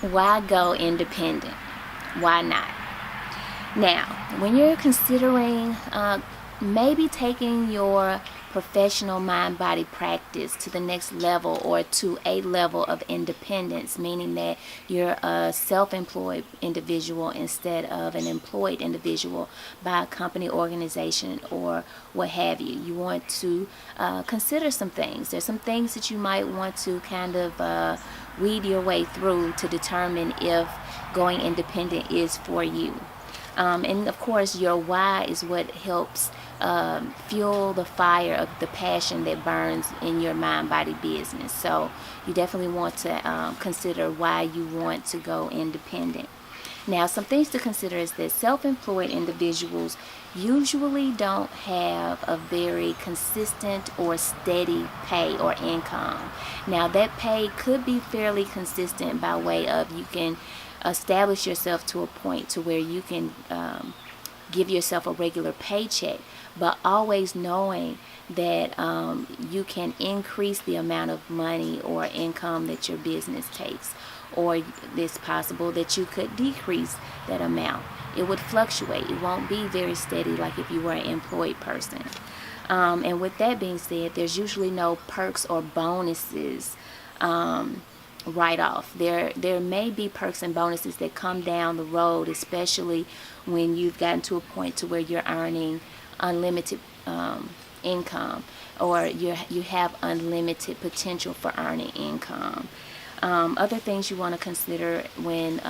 Why go independent? Why not? Now, when you're considering maybe taking your professional mind-body practice to the next level, or to a level of independence, meaning that you're a self-employed individual instead of an employed individual by a company, organization, or what have you, you want to consider some things. There's some things that you might want to kind of weed your way through to determine if going independent is for you. And of course, your why is what helps fuel the fire of the passion that burns in your mind-body business. So you definitely want to consider why you want to go independent. Now, some things to consider is that self-employed individuals usually don't have a very consistent or steady pay or income. Now, that pay could be fairly consistent by way of you can establish yourself to a point to where you can give yourself a regular paycheck, but always knowing that you can increase the amount of money or income that your business takes, or it's possible that you could decrease that amount. It would fluctuate. It won't be very steady like if you were an employed person. And with that being said, there's usually no perks or bonuses right off. There may be perks and bonuses that come down the road, especially when you've gotten to a point to where you're earning unlimited income, or you have unlimited potential for earning income. Other things you want to consider when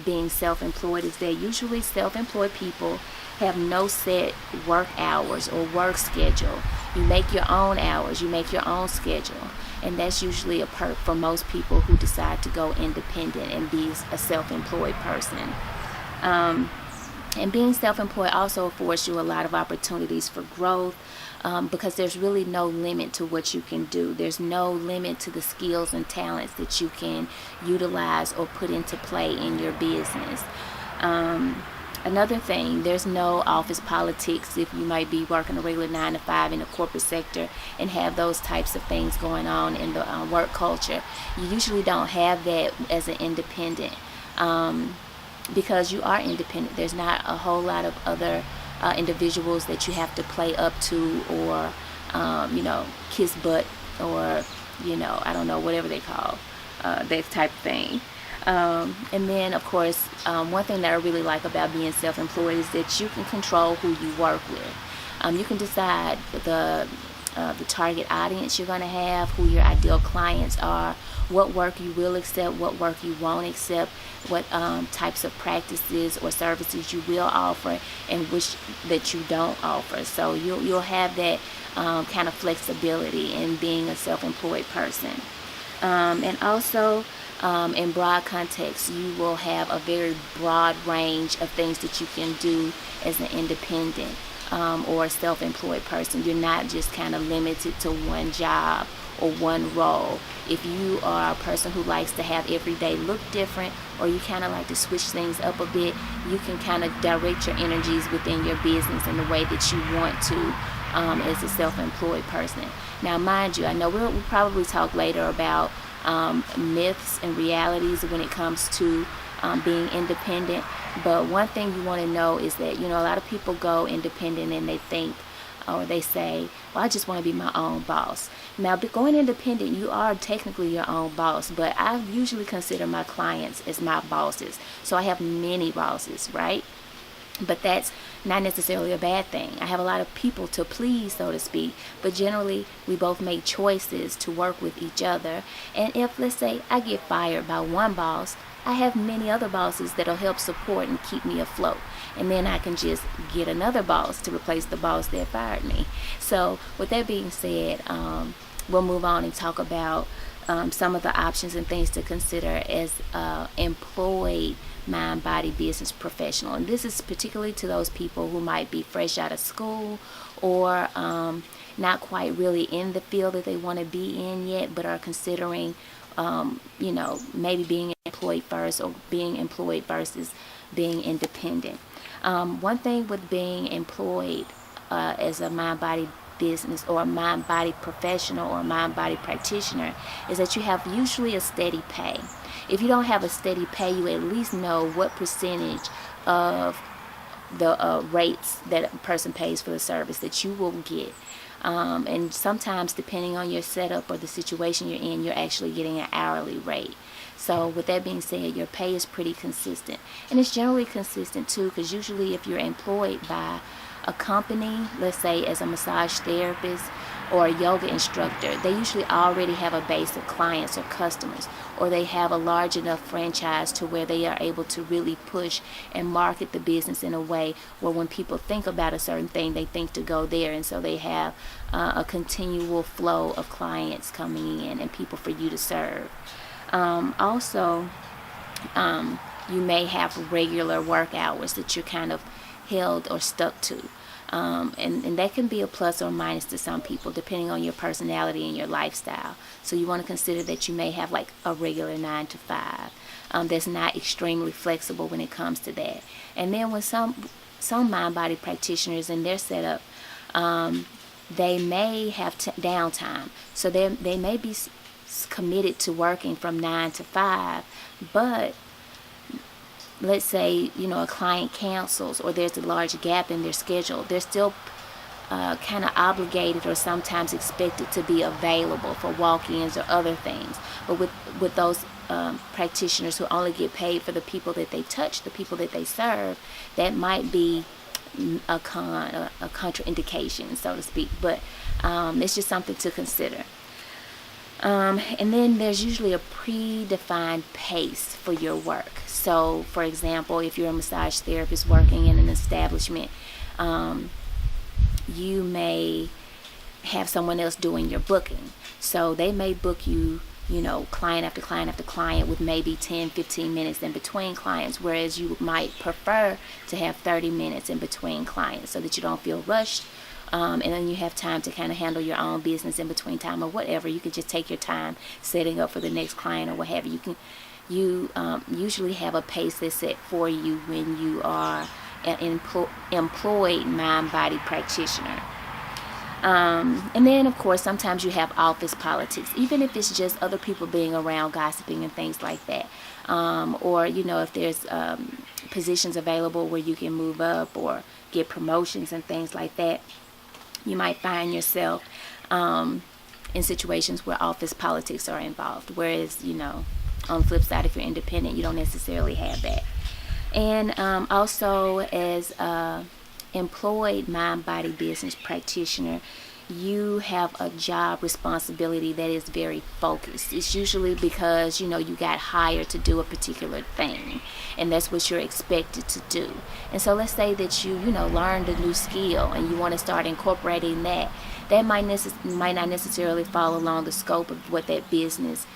being self-employed is that usually self-employed people have no set work hours or work schedule. You make your own hours, you make your own schedule, and that's usually a perk for most people who decide to go independent and be a self-employed person. And being self-employed also affords you a lot of opportunities for growth, because there's really no limit to what you can do. There's no limit to the skills and talents that you can utilize or put into play in your business. Another thing, there's no office politics if you might be working a regular 9 to 5 in the corporate sector and have those types of things going on in the work culture. You usually don't have that as an independent, because you are independent. There's not a whole lot of other individuals that you have to play up to, or kiss butt, or I don't know, whatever they call that type of thing. And then of course, one thing that I really like about being self-employed is that you can control who you work with. You can decide the target audience you're going to have, who your ideal clients are, what work you will accept, what work you won't accept, what types of practices or services you will offer, and which that you don't offer. So you'll have that kind of flexibility in being a self-employed person. And also, in broad context, you will have a very broad range of things that you can do as an independent or a self-employed person. You're not just kind of limited to one job or one role. If you are a person who likes to have every day look different, or you kind of like to switch things up a bit, you can kind of direct your energies within your business in the way that you want to as a self-employed person. Now, mind you, I know we'll probably talk later about myths and realities when it comes to being independent, but one thing you want to know is that a lot of people go independent and they think, or they say, well, I just want to be my own boss. Now, going independent, you are technically your own boss, but I usually consider my clients as my bosses. So I have many bosses, right? But that's not necessarily a bad thing. I have a lot of people to please, so to speak, but generally we both make choices to work with each other. And if, let's say, I get fired by one boss, I have many other bosses that'll help support and keep me afloat. And then I can just get another boss to replace the boss that fired me. So with that being said, we'll move on and talk about some of the options and things to consider as employed mind, body, business professional. And this is particularly to those people who might be fresh out of school, or not quite really in the field that they want to be in yet, but are considering maybe being employed first, or being employed versus being independent. One thing with being employed as a mind, body, business or a mind-body professional or a mind-body practitioner is that you have usually a steady pay. If you don't have a steady pay, you at least know what percentage of the rates that a person pays for the service that you will get. And sometimes, depending on your setup or the situation you're in, you're actually getting an hourly rate. So with that being said, your pay is pretty consistent. And it's generally consistent too, because usually if you're employed by a company, let's say as a massage therapist or a yoga instructor, they usually already have a base of clients or customers, or they have a large enough franchise to where they are able to really push and market the business in a way where when people think about a certain thing, they think to go there. And so they have a continual flow of clients coming in and people for you to serve. Also, you may have regular work hours that you're kind of held or stuck to. And that can be a plus or minus to some people, depending on your personality and your lifestyle. So you want to consider that you may have like a regular 9 to 5 that's not extremely flexible when it comes to that. And then with some mind-body practitioners in their setup, they may have downtime. So they may be committed to working from 9 to 5, but let's say, a client cancels or there's a large gap in their schedule, they're still kind of obligated or sometimes expected to be available for walk-ins or other things. But with those practitioners who only get paid for the people that they touch, the people that they serve, that might be a contraindication, so to speak. But it's just something to consider. And then there's usually a predefined pace for your work. So, for example, if you're a massage therapist working in an establishment, you may have someone else doing your booking. So they may book you, client after client after client with maybe 10, 15 minutes in between clients, whereas you might prefer to have 30 minutes in between clients so that you don't feel rushed. And then you have time to kind of handle your own business in between time or whatever. You can just take your time setting up for the next client or what have you. You usually have a pace that's set for you when you are an employed mind-body practitioner. And then, of course, sometimes you have office politics, even if it's just other people being around gossiping and things like that. Or, if there's positions available where you can move up or get promotions and things like that, you might find yourself in situations where office politics are involved. Whereas, on the flip side, if you're independent, you don't necessarily have that. And also, as a employed mind-body business practitioner, you have a job responsibility that is very focused. It's usually because, you got hired to do a particular thing, and that's what you're expected to do. And so let's say that you learned a new skill and you want to start incorporating that. That might not necessarily fall along the scope of what that business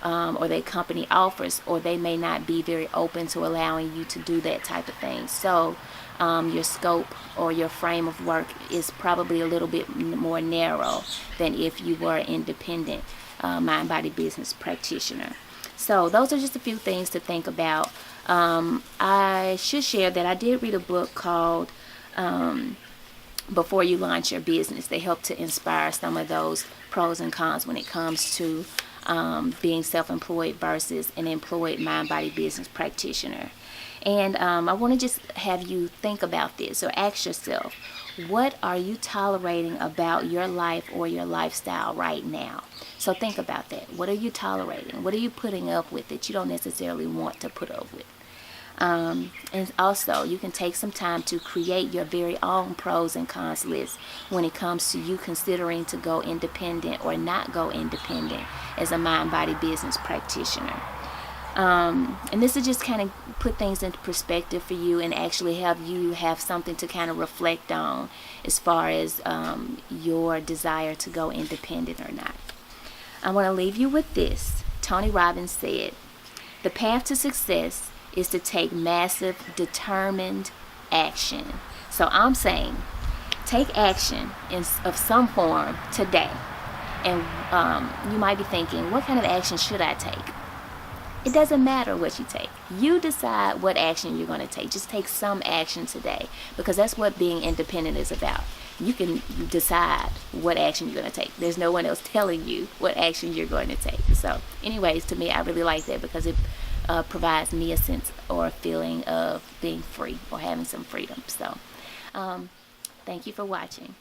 or that company offers, or they may not be very open to allowing you to do that type of thing. So your scope or your frame of work is probably a little bit more narrow than if you were an independent mind-body business practitioner. So those are just a few things to think about. I should share that I did read a book called Before You Launch Your Business. They help to inspire some of those pros and cons when it comes to being self-employed versus an employed mind-body business practitioner. And I want to just have you think about this or ask yourself, what are you tolerating about your life or your lifestyle right now? So think about that. What are you tolerating? What are you putting up with that you don't necessarily want to put up with? And also, you can take some time to create your very own pros and cons list when it comes to you considering to go independent or not go independent as a mind-body business practitioner. And this will just kind of put things into perspective for you and actually have you have something to kind of reflect on as far as your desire to go independent or not. I want to leave you with this. Tony Robbins said, "The path to success is to take massive, determined action." So I'm saying, take action of some form today. And you might be thinking, what kind of action should I take? It doesn't matter what you take. You decide what action you're going to take. Just take some action today, because that's what being independent is about. You can decide what action you're going to take. There's no one else telling you what action you're going to take. So anyways, to me, I really like that, because it provides me a sense or a feeling of being free or having some freedom. So thank you for watching.